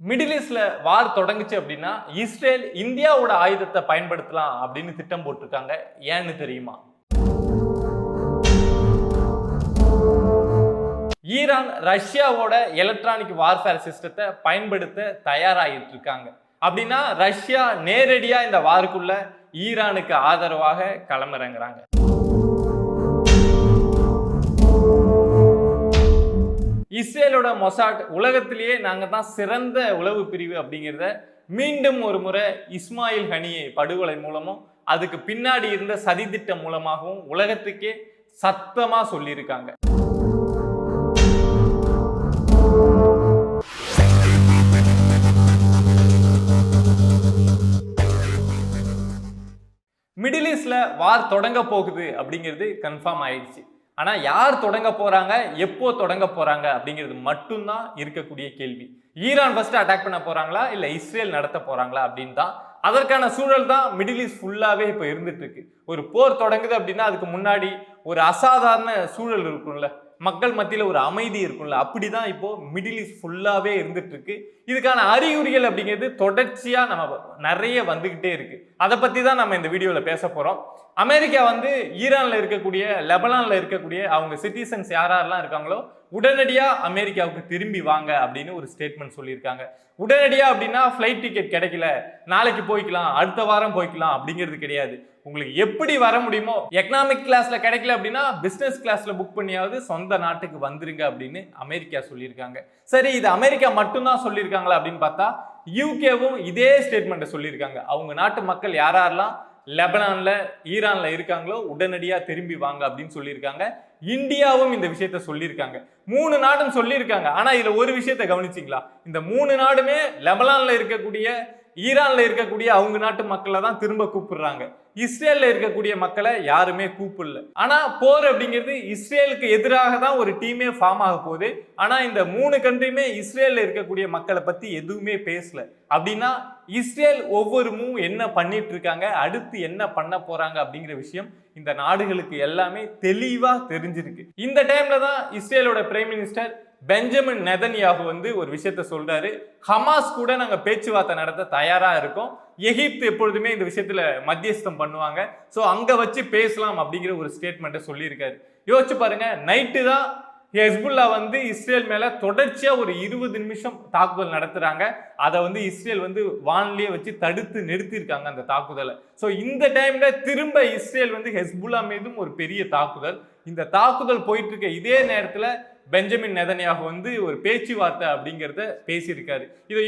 Middle ஈஸ்ட்ல வார் தொடங்குச்சு அப்படின்னா Israel இந்தியாவோட ஆயுதத்தை பயன்படுத்தலாம் அப்படின்னு திட்டம் போட்டிருக்காங்க. ஏன்னு தெரியுமா? ஈரான் ரஷ்யாவோட எலக்ட்ரானிக் வார்ஃபேர் சிஸ்டத்தை பயன்படுத்த தயாராகிட்டு இருக்காங்க. அப்படின்னா ரஷ்யா நேரடியா இந்த வாருக்குள்ள ஈரானுக்கு ஆதரவாக களமிறங்குறாங்க. இஸ்ரேலோட மொசாட் உலகத்திலேயே நாங்கள் தான் சிறந்த உளவு பிரிவு அப்படிங்கிறத மீண்டும் ஒரு முறை இஸ்மாயில் ஹனியை படுகொலை மூலமும் அதுக்கு பின்னாடி இருந்த சதித்திட்டம் மூலமாகவும் உலகத்துக்கே சத்தமா சொல்லியிருக்காங்க. மிடில் ஈஸ்ட்ல வார் தொடங்க போகுது அப்படிங்கிறது கன்ஃபார்ம் ஆயிடுச்சு. ஆனா யார் தொடங்க போறாங்க, எப்போ தொடங்க போறாங்க அப்படிங்கிறது மட்டும்தான் இருக்கக்கூடிய கேள்வி. ஈரான் ஃபர்ஸ்ட் அட்டாக் பண்ண போறாங்களா இல்ல இஸ்ரேல் நடத்த போறாங்களா அப்படின்னு தான். அதற்கான சூழல் தான் மிடில் ஈஸ்ட் ஃபுல்லாவே இப்போ இருந்துட்டு இருக்கு. ஒரு போர் தொடங்குது அப்படின்னா அதுக்கு முன்னாடி ஒரு அசாதாரண சூழல் இருக்கும்ல, மக்கள் மத்தியில் ஒரு அமைதி இருக்கும்ல, அப்படிதான் இப்போ மிடில் ஈஸ்ட் ஃபுல்லாவே இருந்துட்டு இருக்கு. இதுக்கான அறிகுறிகள் அப்படிங்கிறது தொடர்ச்சியா நம்ம நிறைய வந்துகிட்டே இருக்கு. அதை பத்தி தான் நம்ம இந்த வீடியோல பேச போறோம். அமெரிக்கா வந்து ஈரான்ல இருக்கக்கூடிய, லெபனான்ல இருக்கக்கூடிய அவங்க சிட்டிசன்ஸ் யாரெல்லாம் இருக்காங்களோ உடனடியா அமெரிக்காவுக்கு திரும்பி வாங்க அப்படின்னு ஒரு ஸ்டேட்மெண்ட் சொல்லியிருக்காங்க. உடனடியா அப்படின்னா ஃப்ளைட் டிக்கெட் கிடைக்கல, நாளைக்கு போய்க்கலாம், அடுத்த வாரம் போய்க்கலாம் அப்படிங்கிறது கிடையாது. உங்களுக்கு எப்படி வர முடியுமோ, எக்கனாமிக் கிளாஸ்ல கிடைக்கல அப்படின்னா பிசினஸ் கிளாஸ்ல புக் பண்ணியாவது சொந்த நாட்டுக்கு வந்துருங்க அப்படின்னு அமெரிக்கா சொல்லியிருக்காங்க. சரி, இது அமெரிக்கா மட்டும்தான் சொல்லியிருக்காங்களா அப்படின்னு பார்த்தா யூகேவும் இதே ஸ்டேட்மெண்ட்டை சொல்லியிருக்காங்க. அவங்க நாட்டு மக்கள் யாரெல்லாம் லெபனான்ல ஈரான்ல இருக்காங்களோ உடனடியா திரும்பி வாங்க அப்படின்னு சொல்லியிருக்காங்க. இந்தியாவும் இந்த விஷயத்த சொல்லியிருக்காங்க. 3 நாடும் சொல்லியிருக்காங்க. ஆனா இதுல ஒரு விஷயத்த கவனிச்சிங்களா? இந்த 3 நாடுமே லெபனான்ல இருக்கக்கூடிய, ஈரான்ல இருக்கக்கூடிய அவங்க நாட்டு மக்களை தான் திரும்ப கூப்பிடுறாங்க. இஸ்ரேல்ல இருக்கக்கூடிய மக்களை யாருமே கூப்பிடல. ஆனா போர் அப்படிங்கிறது இஸ்ரேலுக்கு எதிராக தான் ஒரு டீமே ஃபார்ம் ஆக போகுது. ஆனா இந்த 3 கண்ட்ரியுமே இஸ்ரேல்ல இருக்கக்கூடிய மக்களை பத்தி எதுவுமே பேசல. அப்படின்னா இஸ்ரேல் ஒவ்வொரு மூவ் என்ன பண்ணிட்டு இருக்காங்க, அடுத்து என்ன பண்ண போறாங்க அப்படிங்கிற விஷயம் இந்த நாடுகளுக்கு எல்லாமே தெளிவா தெரிஞ்சிருக்கு. இந்த டைம்ல தான் இஸ்ரேலோட பிரைம் மினிஸ்டர் பெஞ்சமின் நெதன்யாஹு வந்து ஒரு விஷயத்த சொல்றாரு. ஹமாஸ் கூட நாங்க பேச்சுவார்த்தை நடத்த தயாரா இருக்கோம், எகிப்து எப்பொழுதுமே இந்த விஷயத்துல மத்தியஸ்தம் பண்ணுவாங்க, சோ அங்க வச்சு பேசலாம் அப்படிங்கிற ஒரு ஸ்டேட்மெண்ட்டை சொல்லியிருக்காரு. யோசிச்சு பாருங்க, நைட்டு தான் ஹெஸ்புல்லா வந்து இஸ்ரேல் மேல தொடர்ச்சியா ஒரு 20 நிமிஷம் தாக்குதல் நடத்துறாங்க. அதை வந்து இஸ்ரேல் வந்து வான்லயே வச்சு தடுத்து நிறுத்தியிருக்காங்க அந்த தாக்குதலை. ஸோ இந்த டைம்ல திரும்ப இஸ்ரேல் வந்து ஹெஸ்புல்லா மீதும் ஒரு பெரிய தாக்குதல். இந்த தாக்குதல் போயிட்டு இருக்க இதே நேரத்துல பெஞ்சமின் நெதன்யாஹு வந்து ஒரு பேச்சுவார்த்தை அப்படிங்கிறத பேசியிருக்காரு. இது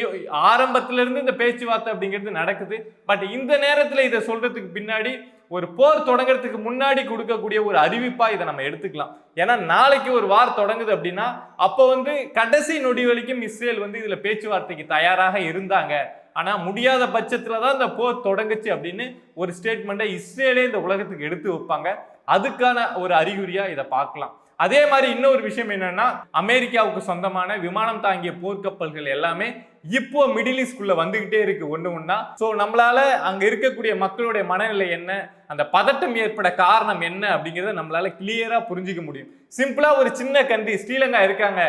ஆரம்பத்துல இருந்து இந்த பேச்சுவார்த்தை அப்படிங்கிறது நடக்குது. பட் இந்த நேரத்துல இதை சொல்றதுக்கு பின்னாடி ஒரு போர் தொடங்குறதுக்கு முன்னாடி கொடுக்கக்கூடிய ஒரு அறிவிப்பா இதை நம்ம எடுத்துக்கலாம். ஏன்னா நாளைக்கு ஒரு வார் தொடங்குது அப்படின்னா அப்போ வந்து கடைசி நொடி வரைக்கும் இஸ்ரேல் வந்து இதுல பேச்சுவார்த்தைக்கு தயாராக இருந்தாங்க. ஆனா முடியாத பட்சத்துலதான் இந்த போர் தொடங்குச்சு அப்படின்னு ஒரு ஸ்டேட்மெண்ட்டை இஸ்ரேலே இந்த உலகத்துக்கு எடுத்து வைப்பாங்க. அதுக்கான ஒரு அறிகுறியா இதை பார்க்கலாம். அதே மாதிரி இன்னொரு விஷயம் என்னன்னா, அமெரிக்காவுக்கு சொந்தமான விமானம் தாங்கிய போர்க்கப்பல்கள் எல்லாமே இப்போ மிடில் ஈஸ்ட்குள்ள வந்துகிட்டே இருக்கு ஒண்ணு ஒண்ணா. சோ நம்மளால அங்க இருக்கக்கூடிய மக்களுடைய மனநிலை என்ன, அந்த பதட்டம் ஏற்பட காரணம் என்ன அப்படிங்கிறத நம்மளால கிளியரா புரிஞ்சுக்க முடியும். சிம்பிளா ஒரு சின்ன கண்ட்ரி ஸ்ரீலங்கா இருக்காங்க,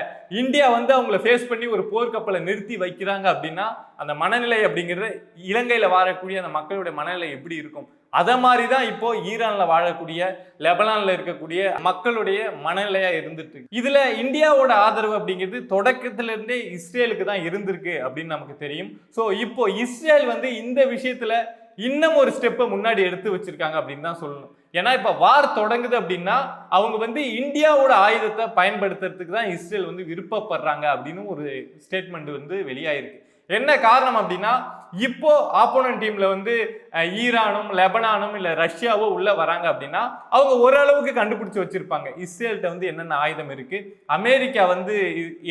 இந்தியா வந்து அவங்களை ஃபேஸ் பண்ணி ஒரு போர்க்கப்பலை நிறுத்தி வைக்கிறாங்க அப்படின்னா அந்த மனநிலை அப்படிங்கிறது இலங்கையில வாழக்கூடிய அந்த மக்களுடைய மனநிலை எப்படி இருக்கும்? அத மாதிரிதான் இப்போ ஈரான்ல வாழக்கூடிய, லெபனான்ல இருக்கக்கூடிய மக்களுடைய மனநிலையா இருந்துட்டு இருக்கு. இதுல இந்தியாவோட ஆதரவு அப்படிங்கிறது தொடக்கத்துல இருந்தே இஸ்ரேலுக்கு தான் இருந்திருக்கு அப்படின்னு நமக்கு தெரியும். சோ இப்போ இஸ்ரேல் வந்து இந்த விஷயத்துல இன்னும் ஒரு ஸ்டெப்பை முன்னாடி எடுத்து வச்சிருக்காங்க அப்படின்னு தான் சொல்லணும். ஏன்னா இப்ப வார் தொடங்குது அப்படின்னா அவங்க வந்து இந்தியாவோட ஆயுதத்தை பயன்படுத்துறதுக்கு தான் இஸ்ரேல் வந்து விருப்பப்படுறாங்க அப்படின்னு ஒரு ஸ்டேட்மெண்ட் வந்து வெளியாயிருக்கு. என்ன காரணம் அப்படின்னா, இப்போ ஆப்போனன்ட் டீம்ல வந்து ஈரானும் லெபனானும் இல்ல ரஷ்யாவோ உள்ள வராங்க அப்படின்னா அவங்க ஓரளவுக்கு கண்டுபிடிச்சு வச்சிருப்பாங்க இஸ்ரேல்கிட்ட வந்து என்னென்ன ஆயுதம் இருக்கு, அமெரிக்கா வந்து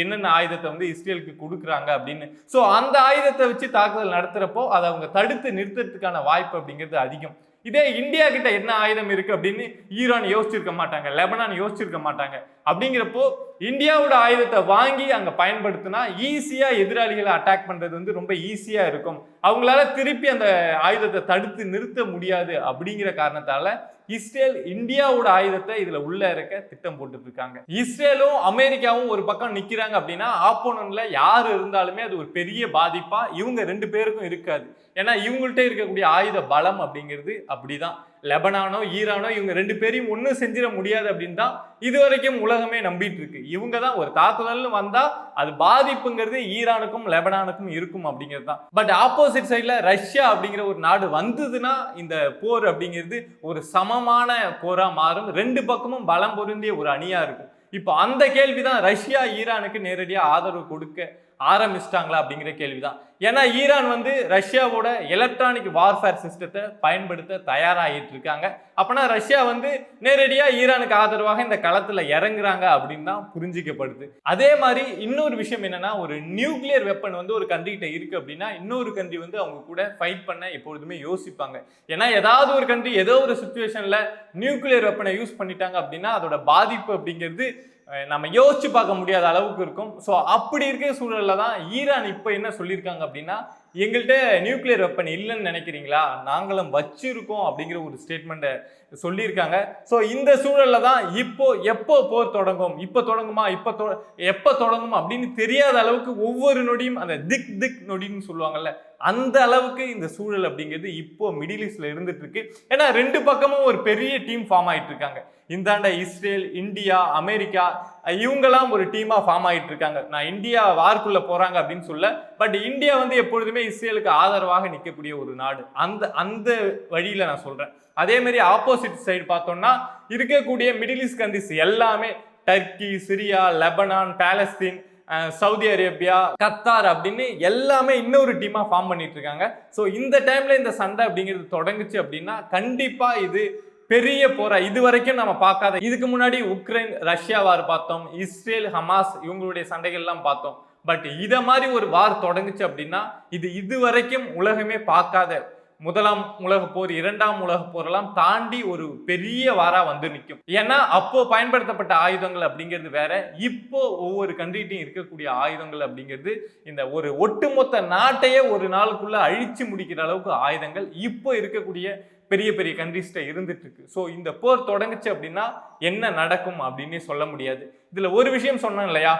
என்னென்ன ஆயுதத்தை வந்து இஸ்ரேலுக்கு கொடுக்குறாங்க அப்படின்னு. ஸோ அந்த ஆயுதத்தை வச்சு தாக்குதல் நடத்துறப்போ அதை அவங்க தடுத்து நிறுத்துறதுக்கான வாய்ப்பு அப்படிங்கிறது அதிகம். இதே இந்தியா கிட்ட என்ன ஆயுதம் இருக்கு அப்படின்னு ஈரான் யோசிச்சிருக்க மாட்டாங்க, லெபனான் யோசிச்சிருக்க மாட்டாங்க. அப்படிங்கிறப்போ இந்தியாவோட ஆயுதத்தை வாங்கி அங்க பயன்படுத்தினா ஈஸியா எதிராளிகளை அட்டாக் பண்றது வந்து ரொம்ப ஈஸியா இருக்கும், அவங்களால திருப்பி அந்த ஆயுதத்தை தடுத்து நிறுத்த முடியாது அப்படிங்கிற காரணத்தால இஸ்ரேல் இந்தியாவோட ஆயுதத்தை இதுல உள்ள இருக்க திட்டம் போட்டுட்டு இருக்காங்க. இஸ்ரேலும் அமெரிக்காவும் ஒரு பக்கம் நிக்கிறாங்க அப்படின்னா ஆப்போனன்ட்ல யாரு இருந்தாலுமே அது ஒரு பெரிய பாதிப்பா இவங்க ரெண்டு பேருக்கும் இருக்காது. ஏன்னா இவங்கள்ட்ட இருக்கக்கூடிய ஆயுத பலம் அப்படிங்கிறது அப்படிதான். லெபனானோ ஈரானோ இவங்க ரெண்டு பேரையும் ஒன்றும் செஞ்சிட முடியாது அப்படின்னு தான் இது வரைக்கும் உலகமே நம்பிட்டு இருக்கு. இவங்க தான் ஒரு தாக்குதல்னு வந்தா அது பாதிப்புங்கிறது ஈரானுக்கும் லெபனானுக்கும் இருக்கும் அப்படிங்கிறது தான். பட் ஆப்போசிட் சைட்ல ரஷ்யா அப்படிங்கிற ஒரு நாடு வந்ததுன்னா இந்த போர் அப்படிங்கிறது ஒரு சமமான போரா மாறும், ரெண்டு பக்கமும் பலம் பொருந்திய ஒரு அணியா இருக்கும். இப்போ அந்த கேள்விதான் ரஷ்யா ஈரானுக்கு நேரடியா ஆதரவு கொடுக்க ஆரம்பிச்சிட்டாங்களா அப்படிங்கிற கேள்விதான். ஏன்னா ஈரான் வந்து ரஷ்யாவோட எலக்ட்ரானிக் வார்ஃபேர் சிஸ்டத்தை பயன்படுத்த தயாராகிட்டு இருக்காங்க. அப்பனா ரஷ்யா வந்து நேரடியா ஈரானுக்கு ஆதரவாக இந்த களத்துல இறங்குறாங்க அப்படின்னு தான் புரிஞ்சிக்கப்படுது. அதே மாதிரி இன்னொரு விஷயம் என்னன்னா, ஒரு நியூக்ளியர் வெப்பன் வந்து ஒரு கண்ட்ரிகிட்ட இருக்கு அப்படின்னா இன்னொரு கண்ட்ரி வந்து அவங்க கூட ஃபைட் பண்ண எப்பொழுதுமே யோசிப்பாங்க. ஏன்னா ஏதாவது ஒரு கண்ட்ரி ஏதோ ஒரு சிச்சுவேஷன்ல நியூக்ளியர் வெப்பனை யூஸ் பண்ணிட்டாங்க அப்படின்னா அதோட பாதிப்பு அப்படிங்கிறது நம்ம யோசிச்சு பார்க்க முடியாத அளவுக்கு இருக்கும். ஸோ அப்படி இருக்கிற சூழல்ல தான் ஈரான் இப்போ என்ன சொல்லியிருக்காங்க அப்படின்னா, எங்கள்கிட்ட நியூக்ளியர் வெப்பன் இல்லைன்னு நினைக்கிறீங்களா, நாங்களும் வச்சிருக்கோம் அப்படிங்கிற ஒரு ஸ்டேட்மெண்ட்டை சொல்லியிருக்காங்க. ஸோ இந்த சூழல்ல தான் இப்போ எப்போ போர் தொடங்கும், இப்போ தொடங்குமா, எப்போ தொடங்கும் அப்படின்னு தெரியாத அளவுக்கு ஒவ்வொரு நொடியும் அந்த திக் திக் நொடின்னு சொல்லுவாங்கல்ல, அந்த அளவுக்கு இந்த சூழல் அப்படிங்கிறது இப்போ மிடில் ஈஸ்ட்ல இருந்துட்டு இருக்கு. ஏன்னா ரெண்டு பக்கமும் ஒரு பெரிய டீம் ஃபார்ம் ஆயிட்டு இருக்காங்க. இந்தாண்ட இஸ்ரேல், இந்தியா, அமெரிக்கா இவங்கெல்லாம் ஒரு டீமா ஃபார்ம் ஆயிட்டு இருக்காங்க. நான் இந்தியா வார்க்குள்ள போறாங்க அப்படின்னு சொல்ல, பட் இந்தியா வந்து எப்பொழுதுமே இஸ்ரேலுக்கு ஆதரவாக நிற்கக்கூடிய ஒரு நாடு. அந்த வழியில நான் சொல்றேன். அதே மாதிரி ஆப்போசிட் சைடு பார்த்தோம்னா இருக்கக்கூடிய மிடில் ஈஸ்ட் கண்ட்ரிஸ் எல்லாமே Turkey, Syria, Lebanon, Palestine, Saudi Arabia, Qatar அப்படின்னு எல்லாமே இன்னொரு டீமா ஃபார்ம் பண்ணிட்டு இருக்காங்க. ஸோ இந்த டைம்ல இந்த சண்டை அப்படிங்கிறது தொடங்குச்சு அப்படின்னா கண்டிப்பா இது பெரிய போரா இது வரைக்கும் நம்ம பார்க்காத. இதுக்கு முன்னாடி உக்ரைன் ரஷ்யா வார் பார்த்தோம், இஸ்ரேல் ஹமாஸ் இவங்களுடைய சண்டைகள் எல்லாம் பார்த்தோம். பட் இத மாதிரி ஒரு வார் தொடங்குச்சு அப்படின்னா இது வரைக்கும் உலகமே பார்க்காத முதலாம் உலக போர், இரண்டாம் உலக போரெல்லாம் தாண்டி ஒரு பெரிய வாரா வந்து நிற்கும். ஏன்னா அப்போ பயன்படுத்தப்பட்ட ஆயுதங்கள் அப்படிங்கிறது வேற, இப்போ ஒவ்வொரு கண்ட்ரிட்டையும் இருக்கக்கூடிய ஆயுதங்கள் அப்படிங்கிறது இந்த ஒரு ஒட்டுமொத்த நாட்டையே ஒரு நாளுக்குள்ள அழிச்சு முடிக்கிற அளவுக்கு ஆயுதங்கள் இப்போ இருக்கக்கூடிய பெரிய பெரிய கண்ட்ரிஸ்ட இருந்துட்டு இருக்கு. ஸோ இந்த போர் தொடங்குச்சு அப்படின்னா என்ன நடக்கும் அப்படின்னு சொல்ல முடியாது. இதுல ஒரு விஷயம் சொன்னேன் இல்லையா,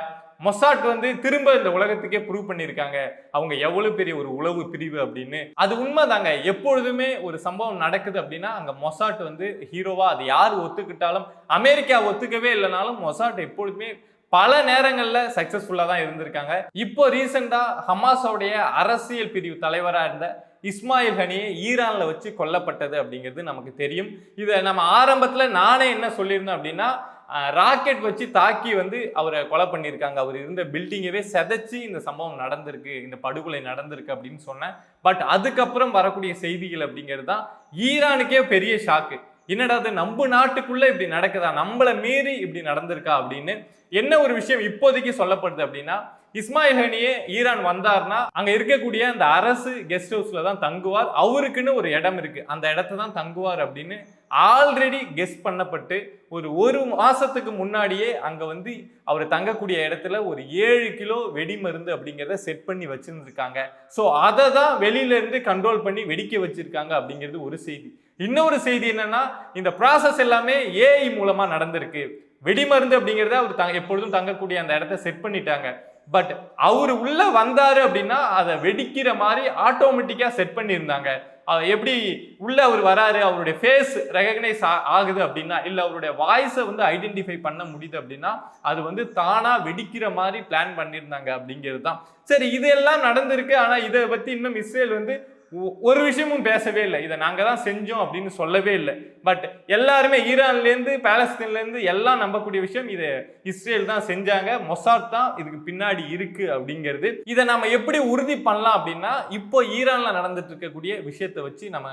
மொசாட் வந்து திரும்ப இந்த உலகத்துக்கே ப்ரூவ் பண்ணியிருக்காங்க அவங்க எவ்வளவு பெரிய ஒரு உளவு பிரிவு அப்படின்னு. அது உண்மைதாங்க. எப்பொழுதுமே ஒரு சம்பவம் நடக்குது அப்படின்னா அங்க மொசாட் வந்து ஹீரோவா, அது யார் ஒத்துக்கிட்டாலும், அமெரிக்கா ஒத்துக்கவே இல்லைனாலும் மொசாட் எப்பொழுதுமே பல நேரங்கள்ல சக்சஸ்ஃபுல்லா தான் இருந்திருக்காங்க. இப்போ ரீசெண்டா ஹமாஸோடைய அரசியல் பிரிவு தலைவரா இருந்த இஸ்மாயில் ஹனியே ஈரான்ல வச்சு கொல்லப்பட்டது அப்படிங்கிறது நமக்கு தெரியும். இதை நம்ம ஆரம்பத்துல நானே என்ன சொல்லியிருந்தேன் அப்படின்னா, ராக்கெட் வச்சு தாக்கி வந்து அவரை கொலை பண்ணியிருக்காங்க, அவர் இருந்த பில்டிங்கவே செதைச்சு இந்த சம்பவம் நடந்திருக்கு, இந்த படுகொலை நடந்திருக்கு அப்படின்னு சொன்னேன். பட் அதுக்கப்புறம் வரக்கூடிய செய்திகள் அப்படிங்கிறது தான் ஈரானுக்கே பெரிய ஷாக்கு. என்னடா அது நம்ம நாட்டுக்குள்ள இப்படி நடக்குதா, நம்மளை மீறி இப்படி நடந்திருக்கா அப்படின்னு. என்ன ஒரு விஷயம் இப்போதைக்கு சொல்லப்படுது அப்படின்னா, இஸ்மாயில் ஹனியே ஈரான் வந்தார்னா அங்க இருக்கக்கூடிய அந்த அரசு கெஸ்ட் ஹவுஸ்ல தான் தங்குவார், அவருக்குன்னு ஒரு இடம் இருக்கு, அந்த இடத்த தான் தங்குவார் அப்படின்னு ஆல்ரெடி கெஸ் பண்ணப்பட்டு ஒரு மாசத்துக்கு முன்னாடியே அங்க வந்து அவர் தங்கக்கூடிய இடத்துல ஒரு 7 கிலோ வெடிமருந்து அப்படிங்கிறத செட் பண்ணி வச்சிருந்துருக்காங்க. ஸோ அதை தான் வெளியில இருந்து கண்ட்ரோல் பண்ணி வெடிக்க வச்சிருக்காங்க அப்படிங்கிறது ஒரு செய்தி. இன்னொரு செய்தி என்னன்னா, இந்த ப்ராசஸ் எல்லாமே ஏஐ மூலமா நடந்திருக்கு. வெடிமருந்து அப்படிங்கிறத அவர் எப்பொழுதும் தங்கக்கூடிய அந்த இடத்த செட் பண்ணிட்டாங்க. பட் அவர் உள்ள வந்தாரு அப்படின்னா அதை வெடிக்கிற மாதிரி ஆட்டோமேட்டிக்கா செட் பண்ணியிருந்தாங்க. எப்படி உள்ள அவர் வராரு, அவருடைய ஃபேஸ் ரெகக்னைஸ் ஆகுது அப்படின்னா, இல்ல அவருடைய வாய்ஸை வந்து ஐடென்டிஃபை பண்ண முடியுது அப்படின்னா அது வந்து தானா வெடிக்கிற மாதிரி பிளான் பண்ணியிருந்தாங்க அப்படிங்கிறது தான். சரி, இதெல்லாம் நடந்திருக்கு. ஆனா இதை பத்தி இன்னும் இஸ்ரேல் வந்து ஒரு விஷயமும் பேசவே இல்லை, இதை நாங்க தான் செஞ்சோம் அப்படின்னு சொல்லவே இல்லை. பட் எல்லாருமே ஈரான்ல இருந்து பாலஸ்தீன்ல இருந்து எல்லாம் நம்பக்கூடிய விஷயம் இதை இஸ்ரேல் தான் செஞ்சாங்க, மொசாட் தான் இதுக்கு பின்னாடி இருக்கு அப்படிங்கிறது. இதை நம்ம எப்படி உறுதி பண்ணலாம் அப்படின்னா, இப்போ ஈரான்ல நடந்துட்டு இருக்கக்கூடிய விஷயத்தை வச்சு நம்ம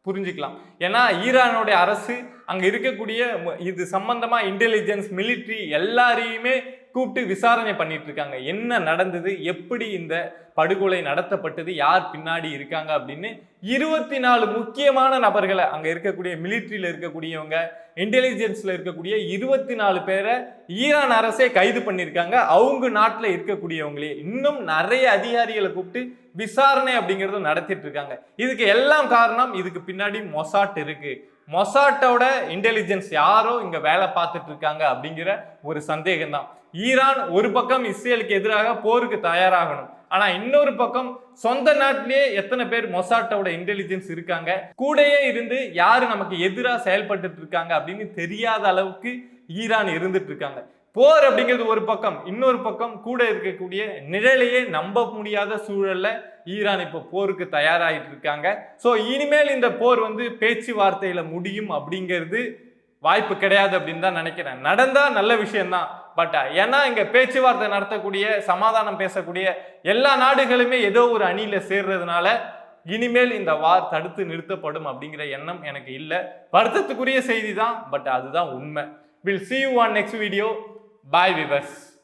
புரிஞ்சுக்கலாம். ஏன்னா ஈரானுடைய அரசு அங்க இருக்கக்கூடிய இது சம்பந்தமா இன்டெலிஜென்ஸ், மிலிட்ரி எல்லாரையுமே கூப்பிட்டு விசாரணை பண்ணிட்டு இருக்காங்க. என்ன நடந்தது, எப்படி இந்த படுகொலை நடத்தப்பட்டது, யார் பின்னாடி இருக்காங்க அப்படின்னு 24 முக்கியமான நபர்களை, அங்க இருக்கக்கூடிய மிலிட்ரியில இருக்கக்கூடியவங்க, இன்டெலிஜென்ஸ்ல இருக்கக்கூடிய 24 பேரை ஈரான் அரசே கைது பண்ணியிருக்காங்க. அவங்க நாட்டுல இருக்கக்கூடியவங்களே இன்னும் நிறைய அதிகாரிகளை கூப்பிட்டு விசாரணை அப்படிங்கறதும் நடத்திட்டு இருக்காங்க. இதுக்கு எல்லாம் காரணம், இதுக்கு பின்னாடி மொசாட் இருக்கு. மொசாட்டோட இன்டெலிஜென்ஸ் யாரோ இங்க வேலை பார்த்துட்டு இருக்காங்க அப்படிங்கிற ஒரு சந்தேகம் தான். ஈரான் ஒரு பக்கம் இஸ்ரேலுக்கு எதிராக போருக்கு தயாராகணும், ஆனா இன்னொரு பக்கம் சொந்த நாட்டிலேயே எத்தனை பேர் மொசாட்டோட இன்டெலிஜென்ஸ் இருக்காங்க, கூடயே இருந்து யாரு நமக்கு எதிராக செயல்பட்டு இருக்காங்க அப்படின்னு தெரியாத அளவுக்கு ஈரான் இருந்துட்டு இருக்காங்க. போர் அப்படிங்கிறது ஒரு பக்கம், இன்னொரு பக்கம் கூட இருக்கக்கூடிய நிழலையே நம்ப முடியாத சூழல்ல ஈரான் இப்போ போருக்கு தயாராகிட்டு இருக்காங்க. ஸோ இனிமேல் இந்த போர் பேச்சுவார்த்தையில முடியும் அப்படிங்கிறது வாய்ப்பு கிடையாது அப்படின்னு தான் நினைக்கிறேன். நடந்தா நல்ல விஷயம்தான். பட் ஏன்னா இங்க பேச்சுவார்த்தை நடத்தக்கூடிய, சமாதானம் பேசக்கூடிய எல்லா நாடுகளுமே ஏதோ ஒரு அணியில சேர்றதுனால இனிமேல் இந்த வார் தடுத்து நிறுத்தப்படும் அப்படிங்கிற எண்ணம் எனக்கு இல்லை. வருத்தத்துக்குரிய செய்தி தான், பட் அதுதான் உண்மை. We'll see you on next video. Bye viewers.